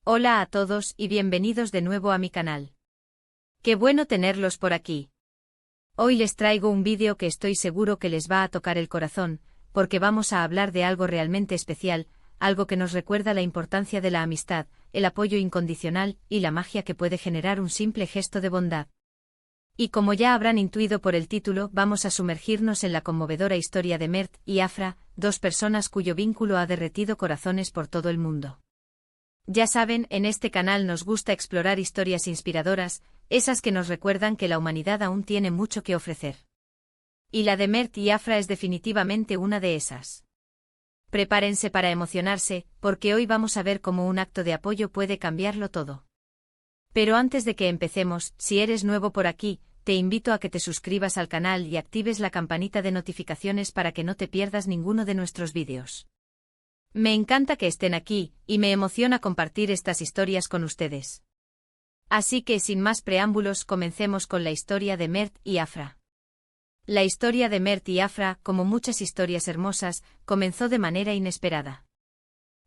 Hola a todos y bienvenidos de nuevo a mi canal. Qué bueno tenerlos por aquí. Hoy les traigo un vídeo que estoy seguro que les va a tocar el corazón, porque vamos a hablar de algo realmente especial, algo que nos recuerda la importancia de la amistad, el apoyo incondicional y la magia que puede generar un simple gesto de bondad. Y como ya habrán intuido por el título, vamos a sumergirnos en la conmovedora historia de Mert y Afra, dos personas cuyo vínculo ha derretido corazones por todo el mundo. Ya saben, en este canal nos gusta explorar historias inspiradoras, esas que nos recuerdan que la humanidad aún tiene mucho que ofrecer. Y la de Mert y Afra es definitivamente una de esas. Prepárense para emocionarse, porque hoy vamos a ver cómo un acto de apoyo puede cambiarlo todo. Pero antes de que empecemos, si eres nuevo por aquí, te invito a que te suscribas al canal y actives la campanita de notificaciones para que no te pierdas ninguno de nuestros vídeos. Me encanta que estén aquí, y me emociona compartir estas historias con ustedes. Así que sin más preámbulos comencemos con la historia de Mert y Afra. La historia de Mert y Afra, como muchas historias hermosas, comenzó de manera inesperada.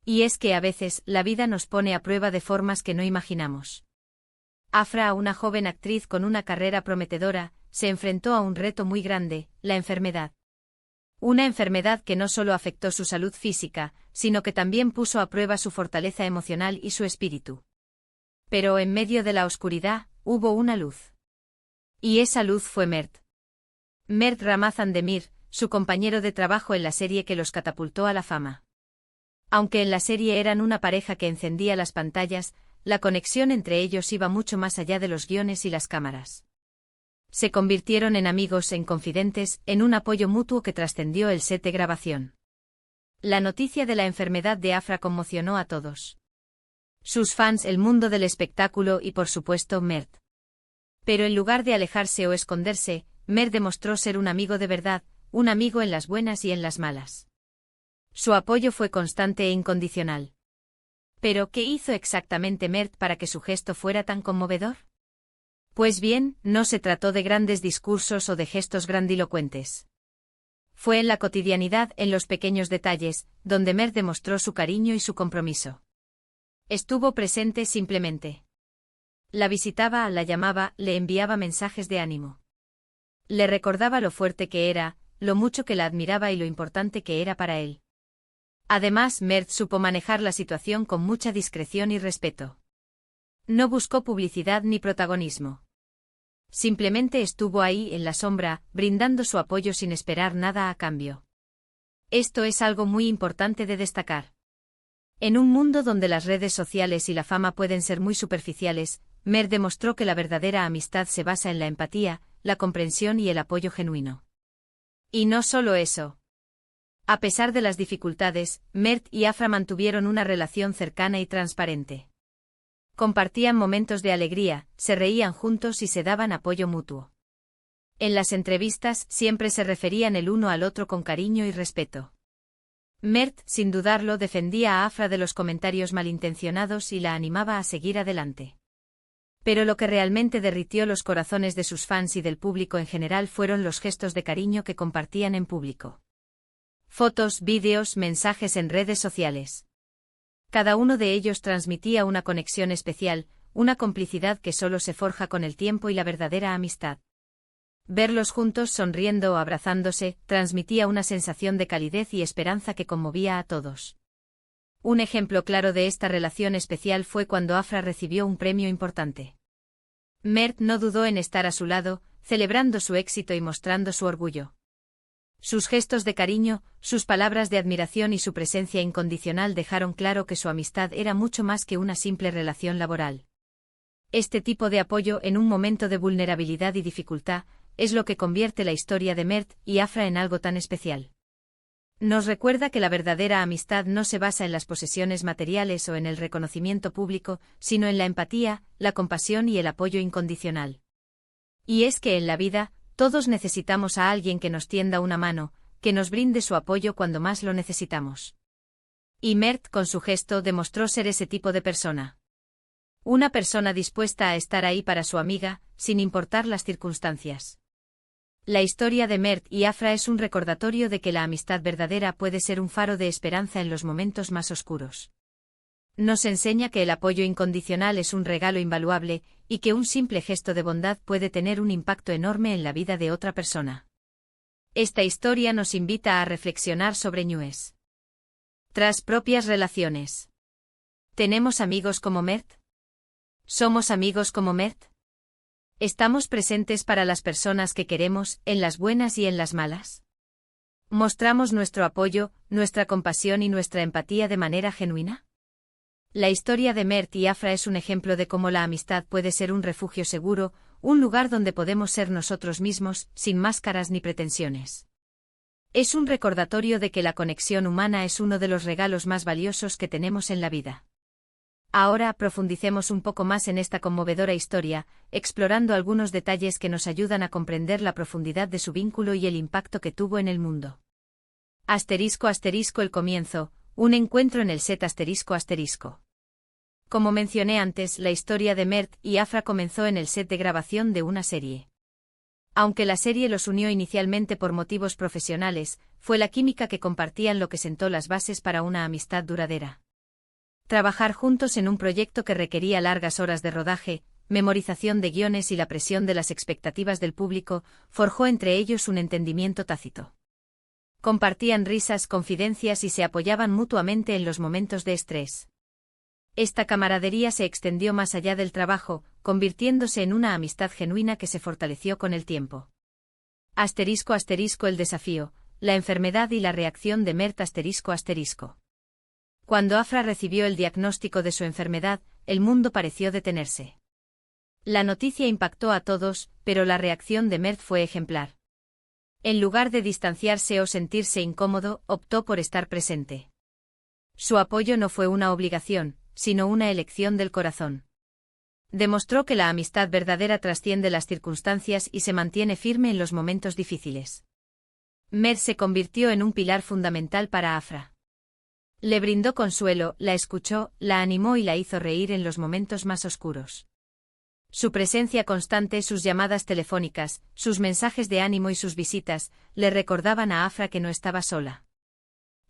Y es que a veces la vida nos pone a prueba de formas que no imaginamos. Afra, una joven actriz con una carrera prometedora, se enfrentó a un reto muy grande, la enfermedad. Una enfermedad que no solo afectó su salud física, sino que también puso a prueba su fortaleza emocional y su espíritu. Pero en medio de la oscuridad, hubo una luz. Y esa luz fue Mert. Mert Ramazan Demir, su compañero de trabajo en la serie que los catapultó a la fama. Aunque en la serie eran una pareja que encendía las pantallas, la conexión entre ellos iba mucho más allá de los guiones y las cámaras. Se convirtieron en amigos, en confidentes, en un apoyo mutuo que trascendió el set de grabación. La noticia de la enfermedad de Afra conmocionó a todos. Sus fans, el mundo del espectáculo y por supuesto Mert. Pero en lugar de alejarse o esconderse, Mert demostró ser un amigo de verdad, un amigo en las buenas y en las malas. Su apoyo fue constante e incondicional. ¿Pero qué hizo exactamente Mert para que su gesto fuera tan conmovedor? Pues bien, no se trató de grandes discursos o de gestos grandilocuentes. Fue en la cotidianidad, en los pequeños detalles, donde Mert demostró su cariño y su compromiso. Estuvo presente simplemente. La visitaba, la llamaba, le enviaba mensajes de ánimo. Le recordaba lo fuerte que era, lo mucho que la admiraba y lo importante que era para él. Además, Mert supo manejar la situación con mucha discreción y respeto. No buscó publicidad ni protagonismo. Simplemente estuvo ahí en la sombra, brindando su apoyo sin esperar nada a cambio. Esto es algo muy importante de destacar. En un mundo donde las redes sociales y la fama pueden ser muy superficiales, Mert demostró que la verdadera amistad se basa en la empatía, la comprensión y el apoyo genuino. Y no solo eso. A pesar de las dificultades, Mert y Afra mantuvieron una relación cercana y transparente. Compartían momentos de alegría, se reían juntos y se daban apoyo mutuo. En las entrevistas siempre se referían el uno al otro con cariño y respeto. Mert, sin dudarlo, defendía a Afra de los comentarios malintencionados y la animaba a seguir adelante. Pero lo que realmente derritió los corazones de sus fans y del público en general fueron los gestos de cariño que compartían en público. Fotos, vídeos, mensajes en redes sociales. Cada uno de ellos transmitía una conexión especial, una complicidad que solo se forja con el tiempo y la verdadera amistad. Verlos juntos sonriendo o abrazándose transmitía una sensación de calidez y esperanza que conmovía a todos. Un ejemplo claro de esta relación especial fue cuando Afra recibió un premio importante. Mert no dudó en estar a su lado, celebrando su éxito y mostrando su orgullo. Sus gestos de cariño, sus palabras de admiración y su presencia incondicional dejaron claro que su amistad era mucho más que una simple relación laboral. Este tipo de apoyo en un momento de vulnerabilidad y dificultad es lo que convierte la historia de Mert y Afra en algo tan especial. Nos recuerda que la verdadera amistad no se basa en las posesiones materiales o en el reconocimiento público, sino en la empatía, la compasión y el apoyo incondicional. Y es que en la vida, todos necesitamos a alguien que nos tienda una mano, que nos brinde su apoyo cuando más lo necesitamos. Y Mert, con su gesto, demostró ser ese tipo de persona. Una persona dispuesta a estar ahí para su amiga, sin importar las circunstancias. La historia de Mert y Afra es un recordatorio de que la amistad verdadera puede ser un faro de esperanza en los momentos más oscuros. Nos enseña que el apoyo incondicional es un regalo invaluable, y que un simple gesto de bondad puede tener un impacto enorme en la vida de otra persona. Esta historia nos invita a reflexionar sobre nuestras propias relaciones. ¿Tenemos amigos como Mert? ¿Somos amigos como Mert? ¿Estamos presentes para las personas que queremos, en las buenas y en las malas? ¿Mostramos nuestro apoyo, nuestra compasión y nuestra empatía de manera genuina? La historia de Mert y Afra es un ejemplo de cómo la amistad puede ser un refugio seguro, un lugar donde podemos ser nosotros mismos, sin máscaras ni pretensiones. Es un recordatorio de que la conexión humana es uno de los regalos más valiosos que tenemos en la vida. Ahora profundicemos un poco más en esta conmovedora historia, explorando algunos detalles que nos ayudan a comprender la profundidad de su vínculo y el impacto que tuvo en el mundo. *** El comienzo, un encuentro en el set ***. Como mencioné antes, la historia de Mert y Afra comenzó en el set de grabación de una serie. Aunque la serie los unió inicialmente por motivos profesionales, fue la química que compartían lo que sentó las bases para una amistad duradera. Trabajar juntos en un proyecto que requería largas horas de rodaje, memorización de guiones y la presión de las expectativas del público, forjó entre ellos un entendimiento tácito. Compartían risas, confidencias y se apoyaban mutuamente en los momentos de estrés. Esta camaradería se extendió más allá del trabajo, convirtiéndose en una amistad genuina que se fortaleció con el tiempo. El desafío, la enfermedad y la reacción de Mert ***. Cuando Afra recibió el diagnóstico de su enfermedad, el mundo pareció detenerse. La noticia impactó a todos, pero la reacción de Mert fue ejemplar. En lugar de distanciarse o sentirse incómodo, optó por estar presente. Su apoyo no fue una obligación, sino una elección del corazón. Demostró que la amistad verdadera trasciende las circunstancias y se mantiene firme en los momentos difíciles. Mert se convirtió en un pilar fundamental para Afra. Le brindó consuelo, la escuchó, la animó y la hizo reír en los momentos más oscuros. Su presencia constante, sus llamadas telefónicas, sus mensajes de ánimo y sus visitas, le recordaban a Afra que no estaba sola.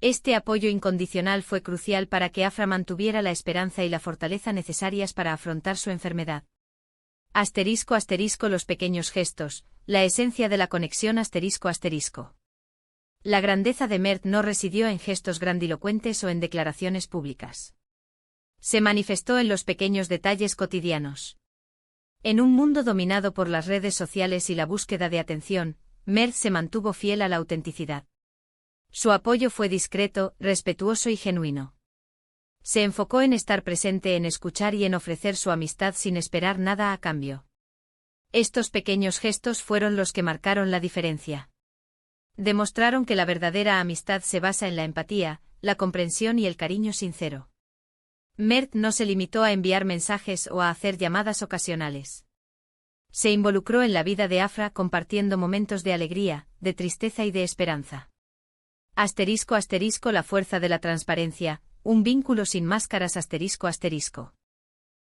Este apoyo incondicional fue crucial para que Afra mantuviera la esperanza y la fortaleza necesarias para afrontar su enfermedad. Los pequeños gestos, la esencia de la conexión ***. La grandeza de Mert no residió en gestos grandilocuentes o en declaraciones públicas. Se manifestó en los pequeños detalles cotidianos. En un mundo dominado por las redes sociales y la búsqueda de atención, Mert se mantuvo fiel a la autenticidad. Su apoyo fue discreto, respetuoso y genuino. Se enfocó en estar presente, en escuchar y en ofrecer su amistad sin esperar nada a cambio. Estos pequeños gestos fueron los que marcaron la diferencia. Demostraron que la verdadera amistad se basa en la empatía, la comprensión y el cariño sincero. Mert no se limitó a enviar mensajes o a hacer llamadas ocasionales. Se involucró en la vida de Afra compartiendo momentos de alegría, de tristeza y de esperanza. La fuerza de la transparencia, un vínculo sin máscaras ***.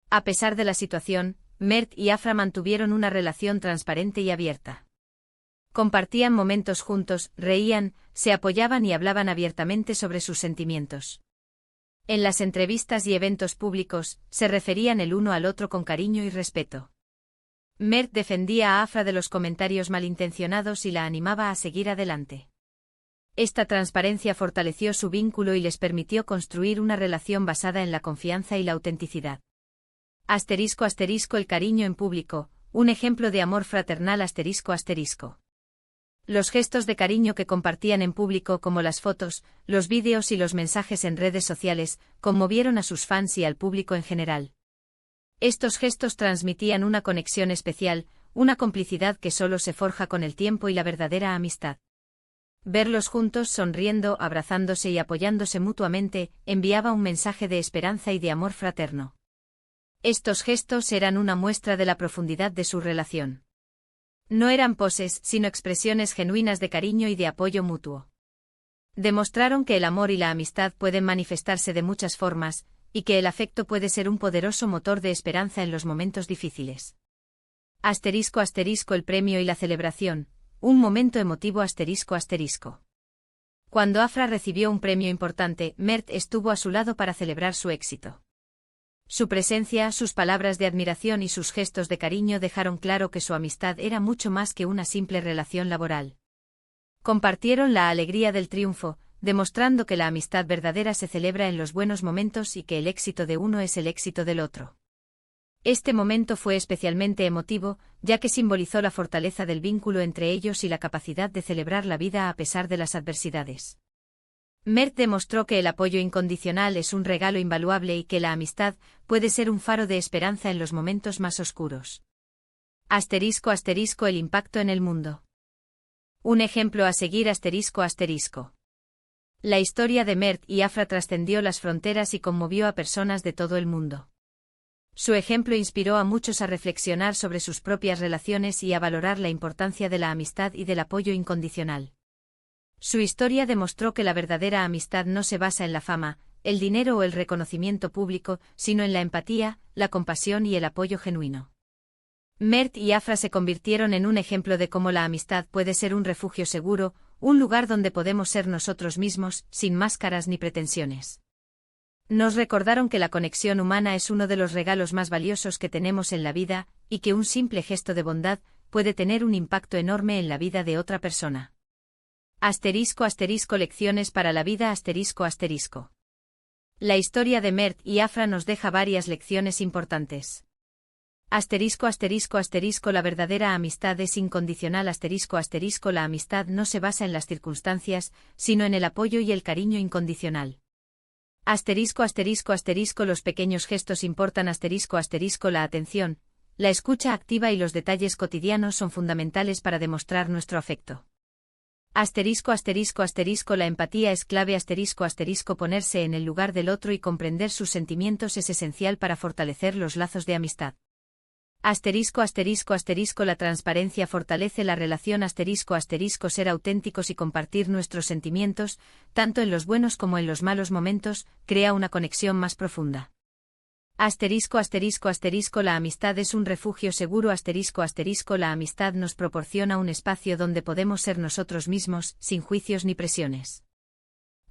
A pesar de la situación, Mert y Afra mantuvieron una relación transparente y abierta. Compartían momentos juntos, reían, se apoyaban y hablaban abiertamente sobre sus sentimientos. En las entrevistas y eventos públicos, se referían el uno al otro con cariño y respeto. Mert defendía a Afra de los comentarios malintencionados y la animaba a seguir adelante. Esta transparencia fortaleció su vínculo y les permitió construir una relación basada en la confianza y la autenticidad. El cariño en público, un ejemplo de amor fraternal ***. Los gestos de cariño que compartían en público, como las fotos, los vídeos y los mensajes en redes sociales, conmovieron a sus fans y al público en general. Estos gestos transmitían una conexión especial, una complicidad que solo se forja con el tiempo y la verdadera amistad. Verlos juntos sonriendo, abrazándose y apoyándose mutuamente, enviaba un mensaje de esperanza y de amor fraterno. Estos gestos eran una muestra de la profundidad de su relación. No eran poses, sino expresiones genuinas de cariño y de apoyo mutuo. Demostraron que el amor y la amistad pueden manifestarse de muchas formas, y que el afecto puede ser un poderoso motor de esperanza en los momentos difíciles. El premio y la celebración, un momento emotivo ***. Cuando Afra recibió un premio importante, Mert estuvo a su lado para celebrar su éxito. Su presencia, sus palabras de admiración y sus gestos de cariño dejaron claro que su amistad era mucho más que una simple relación laboral. Compartieron la alegría del triunfo, demostrando que la amistad verdadera se celebra en los buenos momentos y que el éxito de uno es el éxito del otro. Este momento fue especialmente emotivo, ya que simbolizó la fortaleza del vínculo entre ellos y la capacidad de celebrar la vida a pesar de las adversidades. Mert demostró que el apoyo incondicional es un regalo invaluable y que la amistad puede ser un faro de esperanza en los momentos más oscuros. *** El impacto en el mundo. Un ejemplo a seguir ***. La historia de Mert y Afra trascendió las fronteras y conmovió a personas de todo el mundo. Su ejemplo inspiró a muchos a reflexionar sobre sus propias relaciones y a valorar la importancia de la amistad y del apoyo incondicional. Su historia demostró que la verdadera amistad no se basa en la fama, el dinero o el reconocimiento público, sino en la empatía, la compasión y el apoyo genuino. Mert y Afra se convirtieron en un ejemplo de cómo la amistad puede ser un refugio seguro, un lugar donde podemos ser nosotros mismos, sin máscaras ni pretensiones. Nos recordaron que la conexión humana es uno de los regalos más valiosos que tenemos en la vida, y que un simple gesto de bondad puede tener un impacto enorme en la vida de otra persona. Lecciones para la vida. La historia de Mert y Afra nos deja varias lecciones importantes. La verdadera amistad es incondicional. La amistad no se basa en las circunstancias, sino en el apoyo y el cariño incondicional. Los pequeños gestos importan. La atención, la escucha activa y los detalles cotidianos son fundamentales para demostrar nuestro afecto. La empatía es clave. Ponerse en el lugar del otro y comprender sus sentimientos es esencial para fortalecer los lazos de amistad. La transparencia fortalece la relación. Ser auténticos y compartir nuestros sentimientos, tanto en los buenos como en los malos momentos, crea una conexión más profunda. La amistad es un refugio seguro. La amistad nos proporciona un espacio donde podemos ser nosotros mismos, sin juicios ni presiones.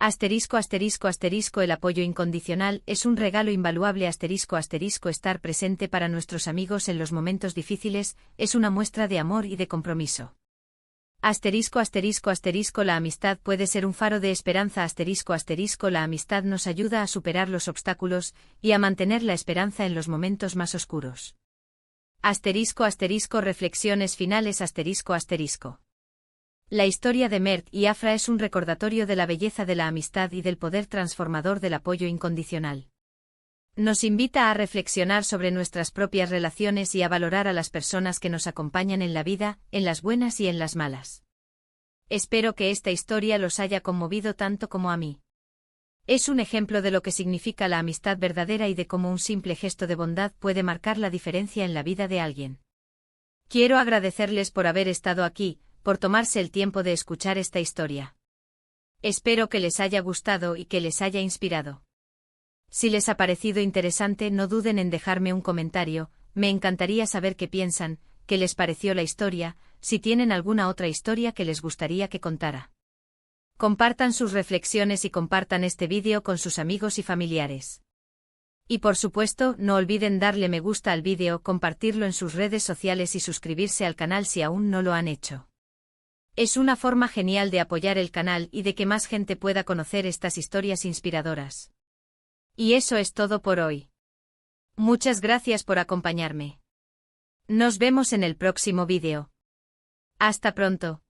El apoyo incondicional es un regalo invaluable. Estar presente para nuestros amigos en los momentos difíciles es una muestra de amor y de compromiso. La amistad puede ser un faro de esperanza. La amistad nos ayuda a superar los obstáculos y a mantener la esperanza en los momentos más oscuros. Reflexiones finales. La historia de Mert y Afra es un recordatorio de la belleza de la amistad y del poder transformador del apoyo incondicional. Nos invita a reflexionar sobre nuestras propias relaciones y a valorar a las personas que nos acompañan en la vida, en las buenas y en las malas. Espero que esta historia los haya conmovido tanto como a mí. Es un ejemplo de lo que significa la amistad verdadera y de cómo un simple gesto de bondad puede marcar la diferencia en la vida de alguien. Quiero agradecerles por haber estado aquí, por tomarse el tiempo de escuchar esta historia. Espero que les haya gustado y que les haya inspirado. Si les ha parecido interesante, no duden en dejarme un comentario, me encantaría saber qué piensan, qué les pareció la historia, si tienen alguna otra historia que les gustaría que contara. Compartan sus reflexiones y compartan este vídeo con sus amigos y familiares. Y por supuesto, no olviden darle me gusta al vídeo, compartirlo en sus redes sociales y suscribirse al canal si aún no lo han hecho. Es una forma genial de apoyar el canal y de que más gente pueda conocer estas historias inspiradoras. Y eso es todo por hoy. Muchas gracias por acompañarme. Nos vemos en el próximo vídeo. Hasta pronto.